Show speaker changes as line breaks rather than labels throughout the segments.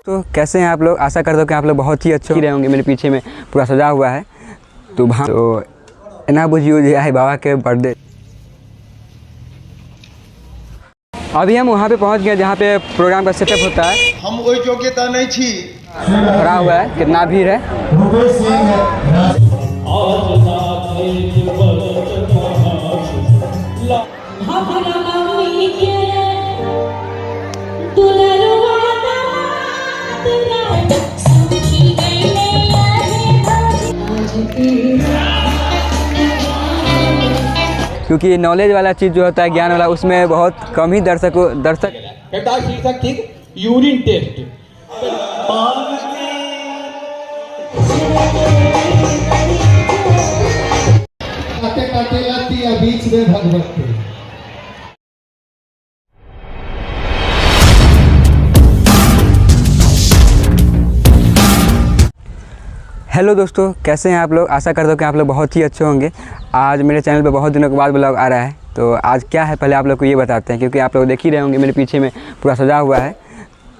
तो कैसे हैं आप लोग। आशा करता हूँ कि आप लोग बहुत ही अच्छे ही रहे होंगे। मेरे पीछे में पूरा सजा हुआ है तो एना बुझियो जे है बाबा के बर्थडे। अभी हम वहाँ पे पहुँच गए जहाँ पे प्रोग्राम का सेटअप होता है।
हम वही योग्यता नहीं छी।
भरा हुआ है, कितना भीड़ है। क्योंकि नॉलेज वाला चीज़ जो होता है, ज्ञान वाला, उसमें बहुत कम ही दर्शक
शीर्षक ठीक यूरिन टेस्ट। काटे काटे लाती है बीच में भगवती।
हेलो दोस्तों, कैसे हैं आप लोग। आशा करता हूँ कि आप लोग बहुत ही अच्छे होंगे। आज मेरे चैनल पे बहुत दिनों के बाद ब्लॉग आ रहा है। तो आज क्या है पहले आप लोग को ये बताते हैं, क्योंकि आप लोग देख ही रहे होंगे मेरे पीछे में पूरा सजा हुआ है।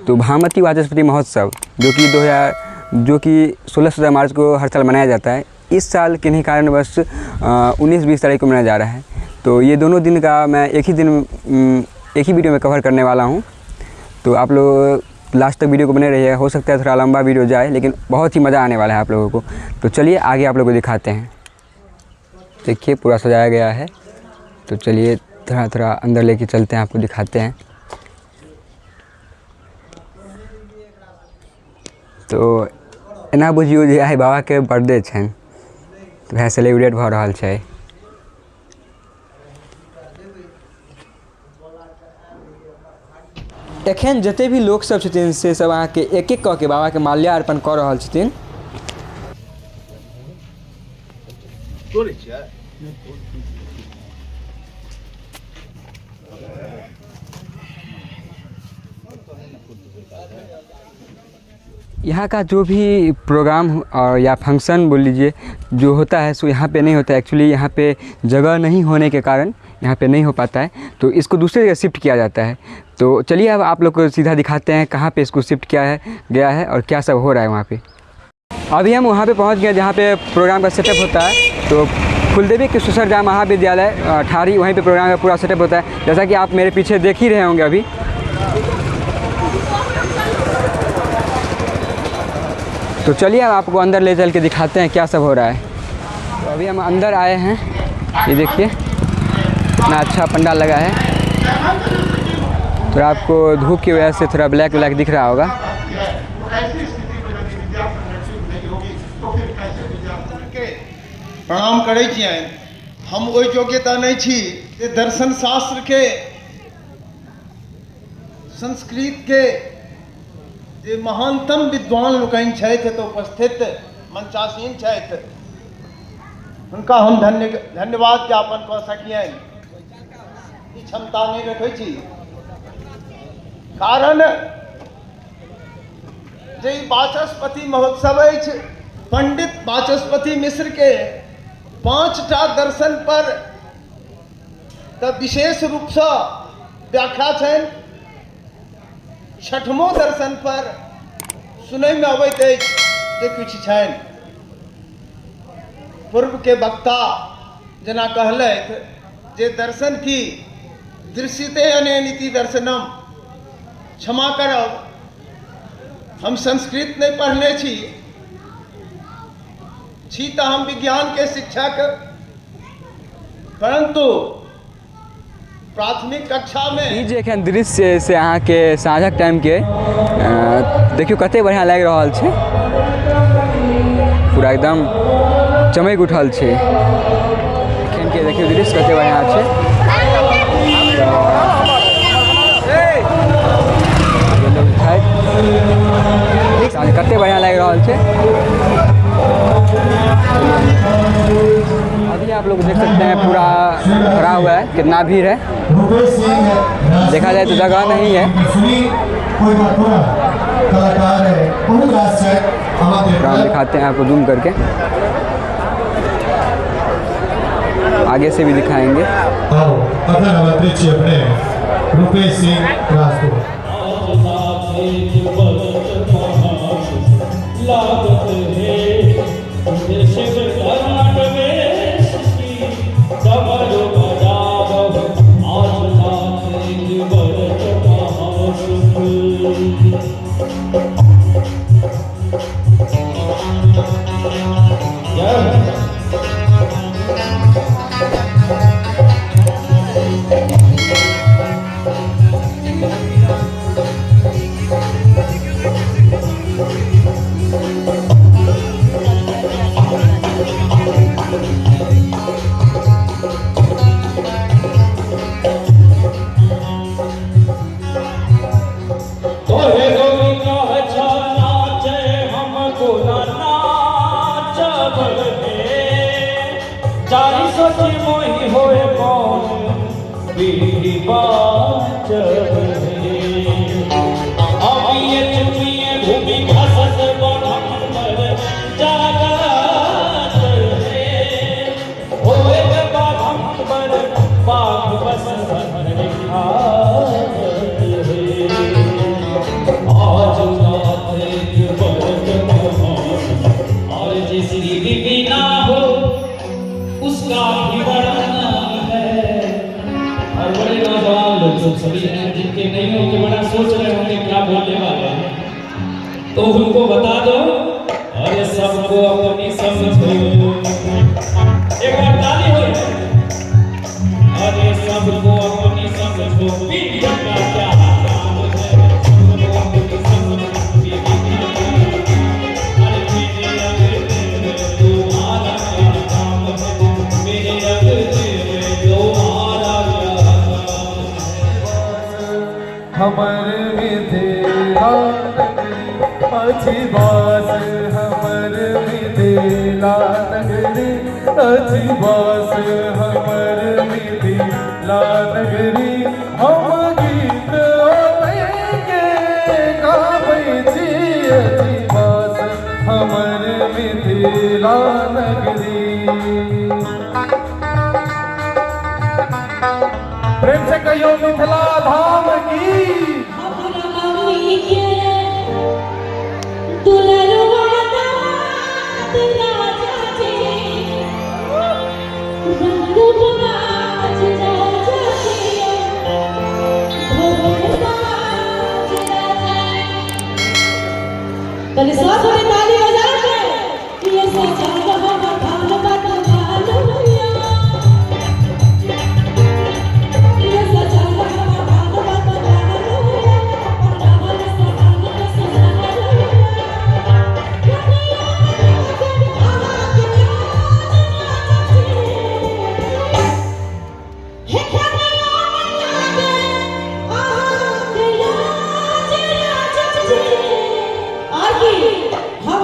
तो भामती वाचस्पति महोत्सव जो कि 16 मार्च को हर साल मनाया जाता है, इस साल किन्हीं कारणवश 19-20 तारीख को मनाया जा रहा है। तो ये दोनों दिन का मैं एक ही वीडियो में कवर करने वाला हूँ। तो आप लोग लास्ट तक वीडियो को बने रहिए। हो सकता है थोड़ा लंबा वीडियो जाए, लेकिन बहुत ही मज़ा आने वाला है आप लोगों को। तो चलिए आगे आप लोगों को दिखाते हैं। देखिए पूरा सजाया गया है। तो चलिए थोड़ा अंदर लेके चलते हैं, आपको दिखाते हैं। तो एना बुझियो जे आइ बाबा के बर्थडे छनि, तो वएह सेलिब्रेट भऽ रहल छै। एखन जते भी लोग सब छथिन से सब अहाँके एक एक कऽ के बाबा के माल्यार्पण कऽ रहल छथिन। यहाँ का जो भी प्रोग्राम और या फंक्शन बोल लीजिए जो होता है, सो यहाँ पे नहीं होता है। एक्चुअली यहाँ पे जगह नहीं होने के कारण यहाँ पे नहीं हो पाता है, तो इसको दूसरी जगह शिफ्ट किया जाता है। तो चलिए अब आप लोग को सीधा दिखाते हैं कहाँ पे इसको शिफ्ट किया गया है और क्या सब हो रहा है वहाँ पे। अभी हम वहाँ पे पहुँच गए जहाँ पे प्रोग्राम का सेटअप होता है। तो कुलदेवी कृष्णेश्वर महाविद्यालय ठारी, वहीं पर प्रोग्राम का पूरा सेटअप होता है, जैसा कि आप मेरे पीछे देख ही रहे होंगे अभी। तो चलिए अब आपको अंदर ले चल के दिखाते हैं क्या सब हो रहा है। तो अभी हम अंदर आए हैं, ये देखिए कितना अच्छा पंडाल लगा है। तो आपको धूप की वजह से थोड़ा ब्लैक दिख रहा होगा।
प्रणाम करे छियै। हम ओहि योग्यता नहीं छी जे दर्शन शास्त्र के, संस्कृत के जे महानतम विद्वान लोकनि छथि तो उपस्थित मंचासीन छथि, हुनका हम धन्यवाद ज्ञापन कर सकियनि। ई क्षमता नहीं रखै छी, कारण जे वाचस्पति महोत्सव अछि, पंडित वाचस्पति मिश्र के 5टा दर्शन पर त विशेष रूप से व्याख्या छनि। 6ठमो दर्शन पर सुनय में अबैत अछि जे किछु छनि। पूर्व के वक्ता जना कहलथि जे दर्शन की दृश्यते अनेनिति दर्शनम। क्षमा करब, हम संस्कृत नहीं पढ़ने छी तो हम विज्ञान के शिक्षक, परंतु प्राथमिक कक्षा में
ई जे एखन दृश्य से अहाँ के साँझक टाइम के देखियो कते बढ़िया लागि रहल छै। पूरा एकदम चमक उठल छै। एखन के देखियो दृश्य कते बढ़िया छै। कते बढ़िया लागि रहल छै। अभी आप लोग देख सकते हैं पूरा भरा हुआ है, कितना भीड़ है। देखा जाए तो जगह नहीं है। प्रोग्राम दिखाते हैं आपको जूम करके, आगे से भी दिखाएंगे।
रुपेश सिंह राजपूत। सोची मोही होए कौन पीढ़ी बाचब है अबिये चुनिए भूमि घसत बगंबर जागत है होए बागंबर बाग बस बंधन खात है आज रात एक बरत और जिसकी भी ना हो उसका भी बड़ा नाम है। और बड़े नौजवान लोग सब सभी हैं जिनके नहीं होंगे बड़ा सोच रहे होंगे क्या बोलने वाले हैं तो उनको बता दो अरे सबको अपनी समझो एक बार ताली हो अरे सबको अपनी समझो पीढ़ी का क्या काम है सबको अपनी समझो पीढ़ी का अरे मेरे अगले में तुम्हारा क्या काम है मेरे अगले में तुम्हारा क्या काम है
हमर मिथिला अच्छी बात हमर मिथिला नगरी अच्छी बात हमर मिथिला नगरी हम गीत के गाबै छी अच्छी बात हमर मिथिला नगरी प्रेम से कहियो मिथिला धाम की
पहले साथ में ताली बजा के ये सोचा हम भाल बात भालुया ये सोचा हम भाल बात भालुया नावल समान के सुनालुया हम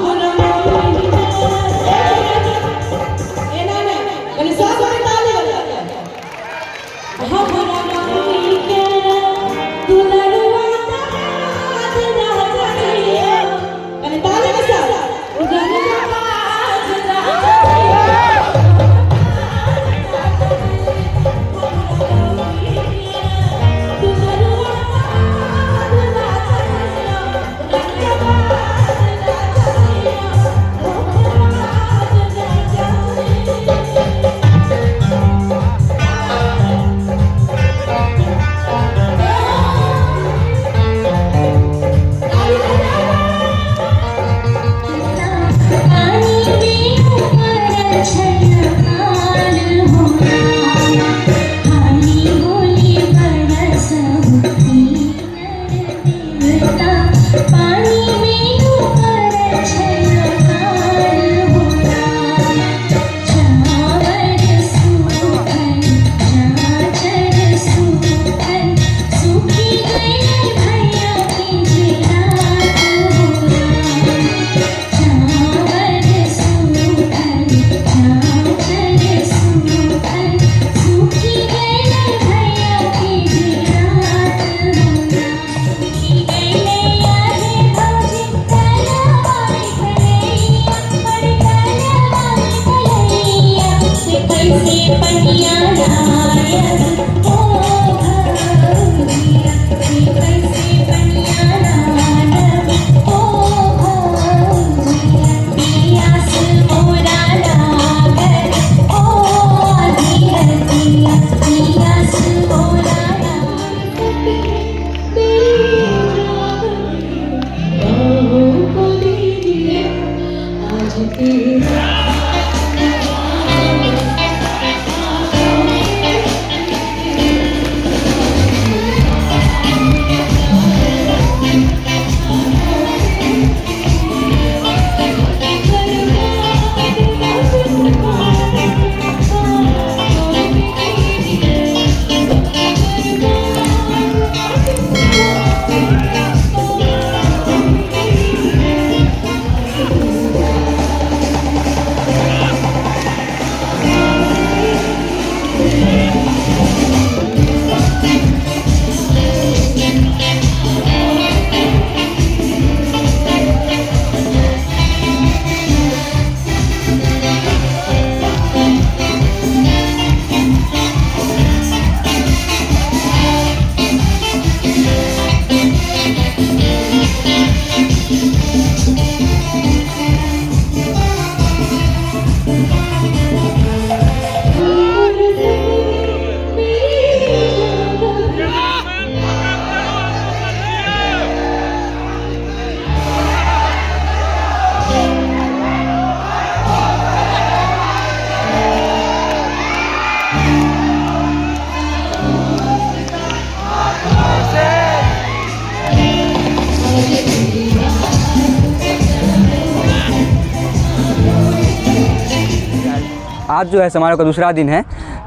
आज जो है समारोह का दूसरा दिन है।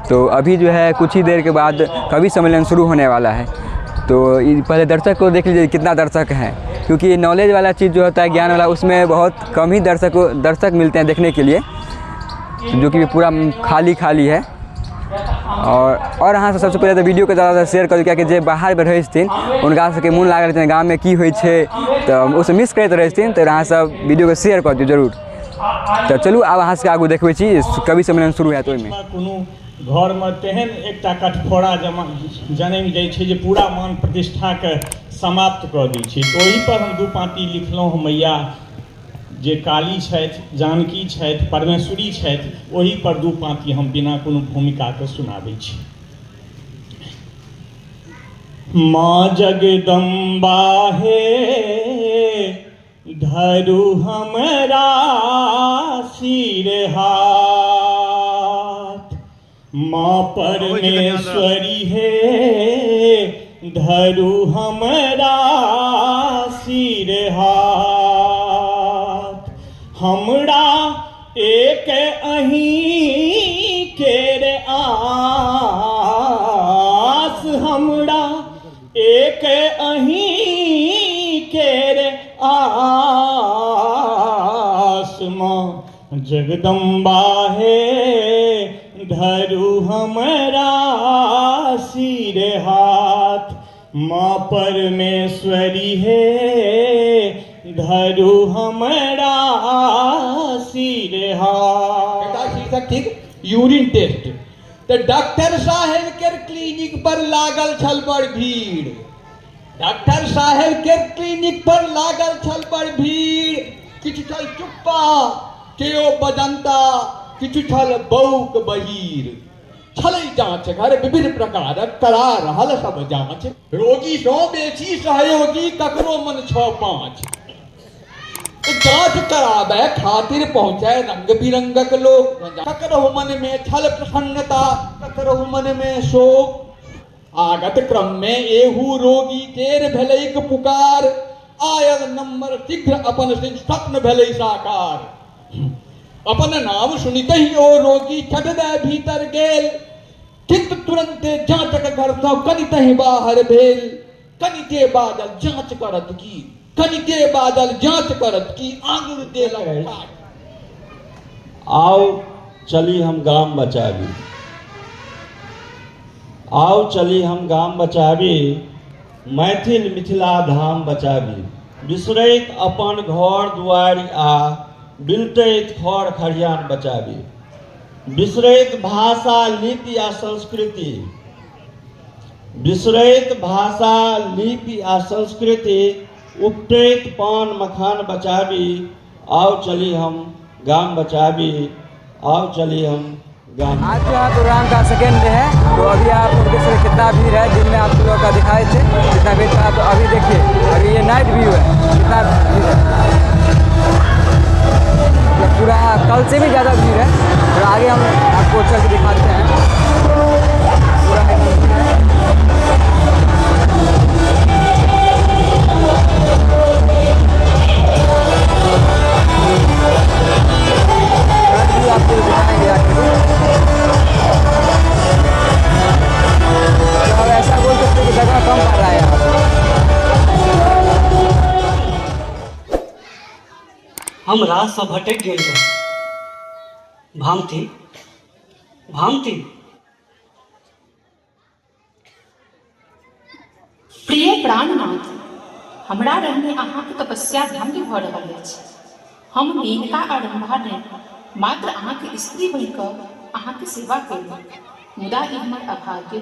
तो अभी जो है कुछ ही देर के बाद कवि सम्मेलन शुरू होने वाला है। तो पहले दर्शक को देख लीजिए कितना दर्शक है, क्योंकि नॉलेज वाला चीज़ जो होता है, ज्ञान वाला, उसमें बहुत कम ही दर्शक मिलते हैं देखने के लिए, जो कि पूरा खाली है। और यहाँ से सबसे पहले तो वीडियो को ज़्यादा शेयर कर क्या कि जे बाहर में रहे छथिन उनका सबके मन लागल रहते गाँव में की होइ छे, तो उसे मिस करते रहे छथिन। तो यहाँ सब वीडियो को शेयर कर दियो जरूर। तो चलू आब अहाँ से आगू देखबै छी कवि सम्मेलन शुरू हैत। ओहिमे
कोनो घर में तेहन एकटा कठफोड़ा जन्म जाइ छै जे पूरा मान प्रतिष्ठा के समाप्त कऽ दै छै। तो ओहि पर हम दू पाँति लिखलहुँ हम, मैया जे काली छथि, जानकी छथि, परमेश्वरी छथि, ओहि पर दू पाँति हम बिना कोनो भूमिका के सुनाबै छी। माँ जगदम्बा हे धरु हमरा सिर हाथ, माँ परमेश्वरी हे धरु हमरा सिर हाथ। हमरा एक अहीं केर आस, हमरा एक अहीं केर आस, माँ जगदम्बा हे धरु हमरा सिर हाथ, माँ परमेश्वरी हे धरु हमरा सिर हाथ।
शीर्षक ठीक यूरिन टेस्ट। तो डॉक्टर साहेब के क्लिनिक पर लागल छल बड़ भीड़, डॉक्टर साहेब के क्लिनिक पर लागल छल बड़ भीड़। किछु छल चुप्पा केओ बजंता, किछु छल बौक बहीर। छलै जांच घर विभिन्न प्रकारक करा रहल सब जांच, रोगी सँ बेसी सहयोगी ककरो मन 6-5। जांच कराबे खातिर पहुंचे रंग बिरंगक लोग, ककरहु मन में छल प्रसन्नता, ककरहु मन में शोक। आगत क्रम में एहू रोगी केर भेलैक पुकार, आयल नंबर शीघ्र अपन स्वप्न भेलै साकार। अपन नाम सुनितहि ओ रोगी छट दे भीतर गेल, किंतु तुरंते जांचक घर सँ कनितहि बाहर भेल। कनिके बादल जांच करत की, कनिके बादल जांच करत की, आंगुर देलक काट।
आओ चली हम गाम बचाबी, आओ चली हम गाम बचाबी, मैथिल मिथिला धाम बचाबी। बिसरैत अपन घर दुआरि आ बिलटैत खर खरियान बचाबी। बिसरैत भाषा लिपि आ संस्कृति, बिसरैत भाषा लिपि आ संस्कृति, उपटैत पान मखान बचाबी। आओ चली हम गाम बचाबी, आओ चली हम गाम।
आज जो है प्रोग्राम का सेकेंड डे है। तो अभी आप लोग देख सकते कितना भीड़ है, दिन में आप लोगों का दिखाए थे कितना भीड़ था। तो अभी देखिए अभी ये नाइट व्यू है, कितना भीड़ है, मतलब पूरा कल से भी ज़्यादा भीड़ है। और आगे हम आपको चल के दिखाते हैं पूरा भीड़ है। आपको दिखाएंगे आगे। तो ऐसा बोल सकते हैं कि जगह कम पड़ रहा है यहाँ पर।
हम राह सँ भटक गेल रही, भामती भामती।
प्रिय प्राणनाथ, हमरा रहने अहाँके तपस्या धन्य भऽ रहल अछि। हम मेनका आ रंभा ने मात्र अहाँके स्त्री बनि कऽ अहाँके सेवा केलहुँ, मुदा ई हमर अभाग्य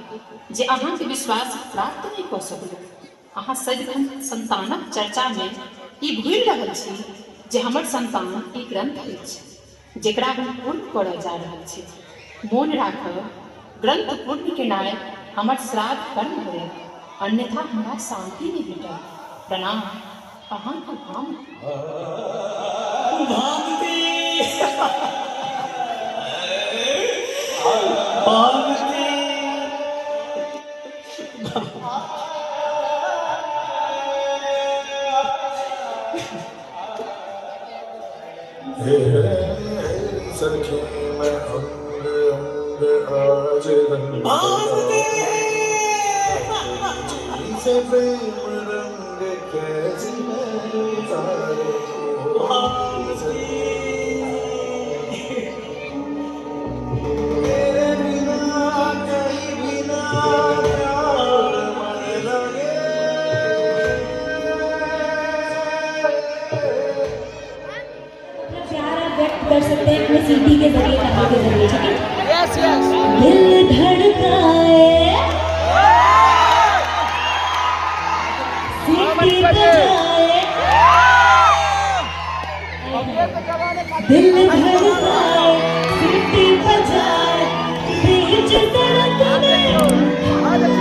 जे अहाँके विश्वास प्राप्त नहि कऽ सकलहुँ। अहाँ सदिखन संतानक चर्चा में ई भूलि रहल छी जे हमर संतान एक ग्रंथ अछि जेकरा हम पूर्ण करऽ जा रहल छी। मोन राखब, ग्रंथ पूर्ण केनाइ हमर श्राद्ध कर्म होय, अन्यथा हमरा शांति नहीं भेटत। प्रणाम। अहाँके भामती।
सखी मैं अंग
से प्रेम रंग कैसी है उतारे तेरे बिना कहीं बिना प्यार मन लगे
अपना प्यार आप व्यक्त कर सकते हैं अपने सीडी के जरिए, गाने के जरिए, ठीक है? दिल धड़काए, सीटी बजाए, दिल धड़काए, सीटी बजाए, बीच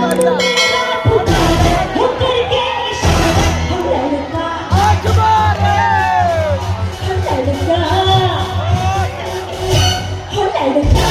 सड़क में मेरा पुकारे, हो करके इशारा, हो लड़का, हो लड़का, हो लड़का,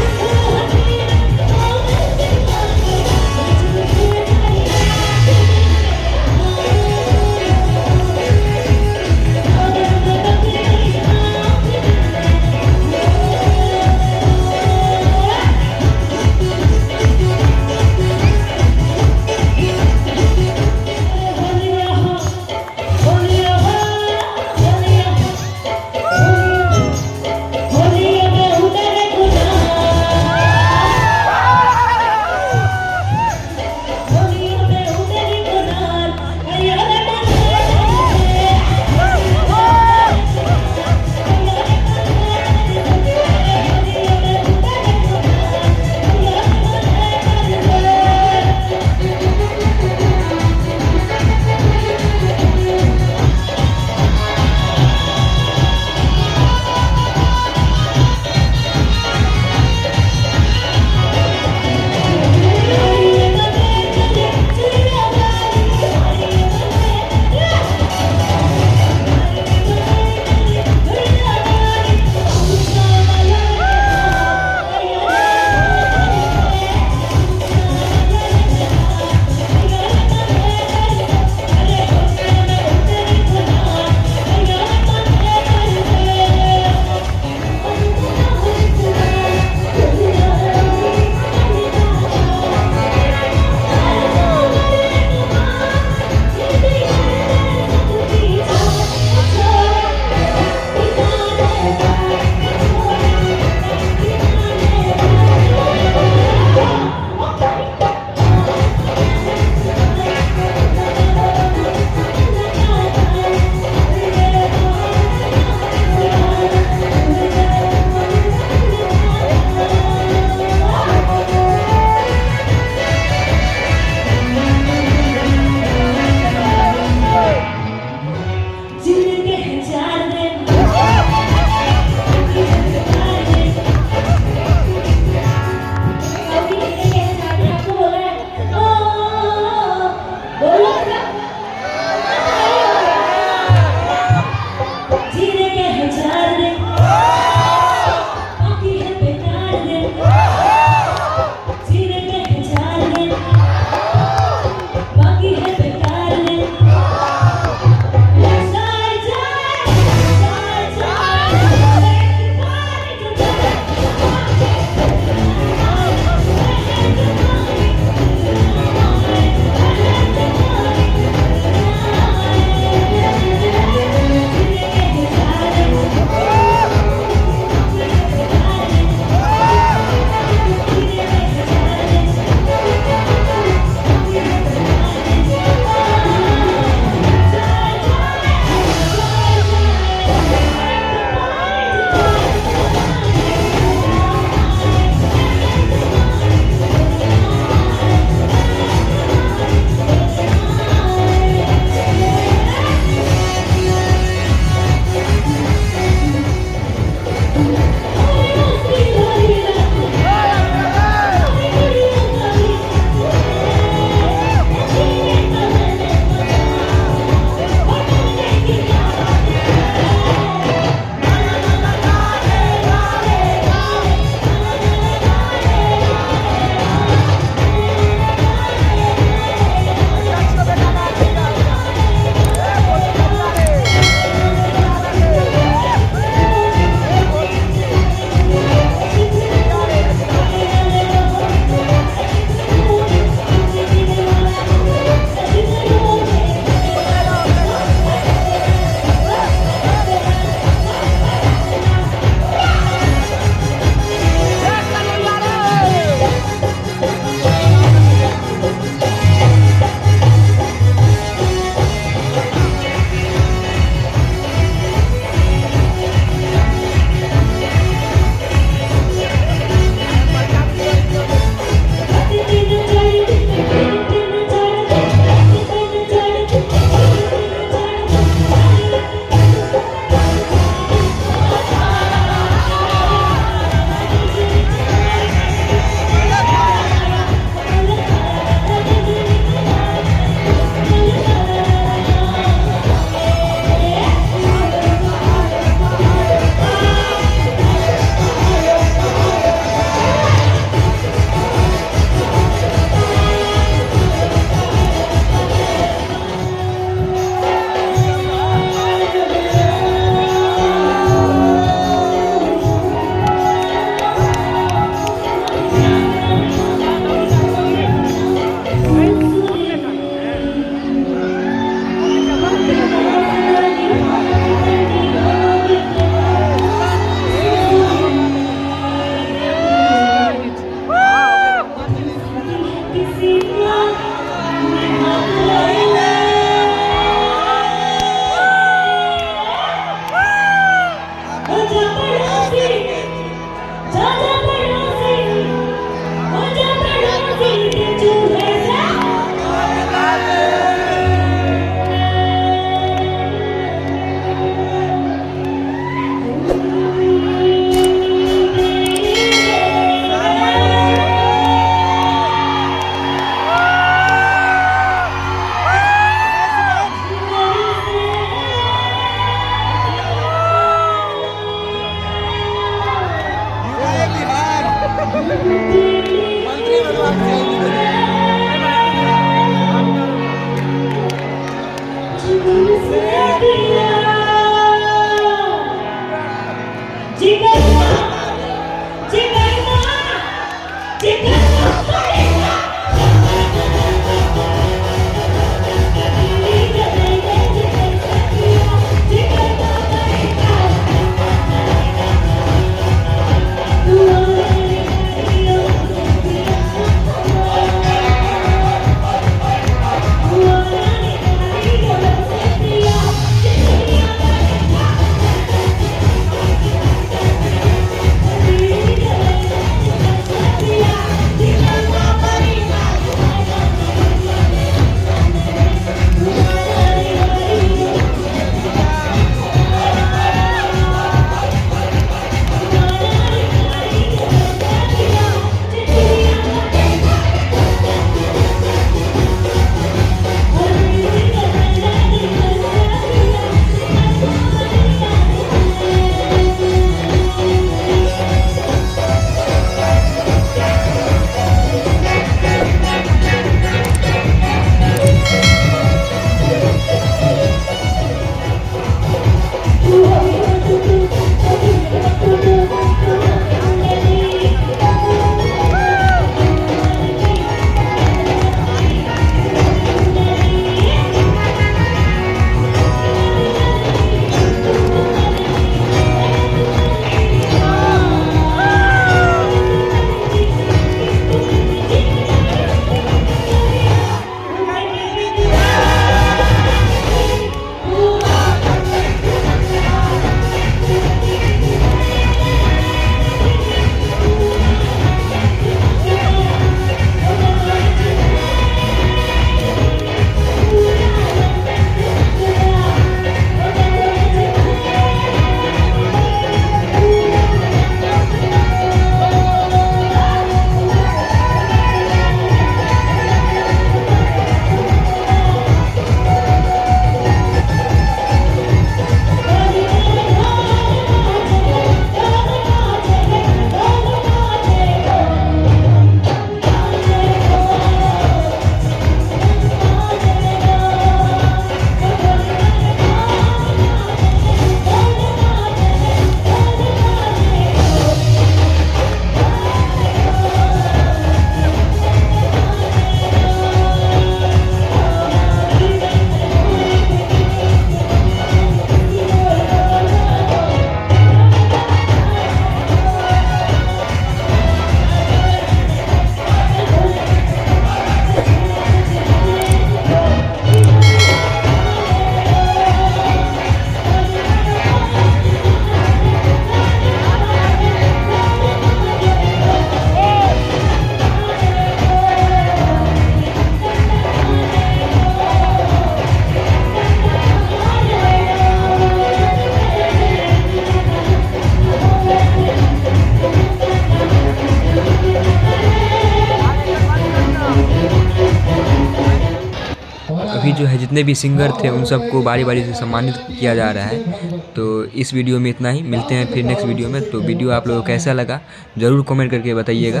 अभी जो है जितने भी सिंगर थे उन सबको बारी बारी से सम्मानित किया जा रहा है। तो इस वीडियो में इतना ही, मिलते हैं फिर नेक्स्ट वीडियो में। तो वीडियो आप लोगों को कैसा लगा ज़रूर कमेंट करके बताइएगा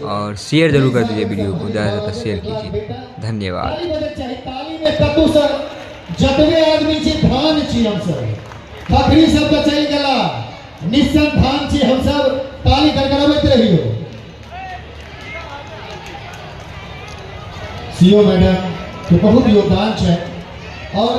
और शेयर ज़रूर कर दीजिए, वीडियो को ज़्यादा से ज़्यादा शेयर कीजिए। धन्यवाद।
जतवे आदमी छी धान छी, हम सब खखरी सब के चल गेला, निश्चल धान छी, हम सब ताली गड़गड़ाबैत रहियो। सीओ मैडम के बहुत योगदान है और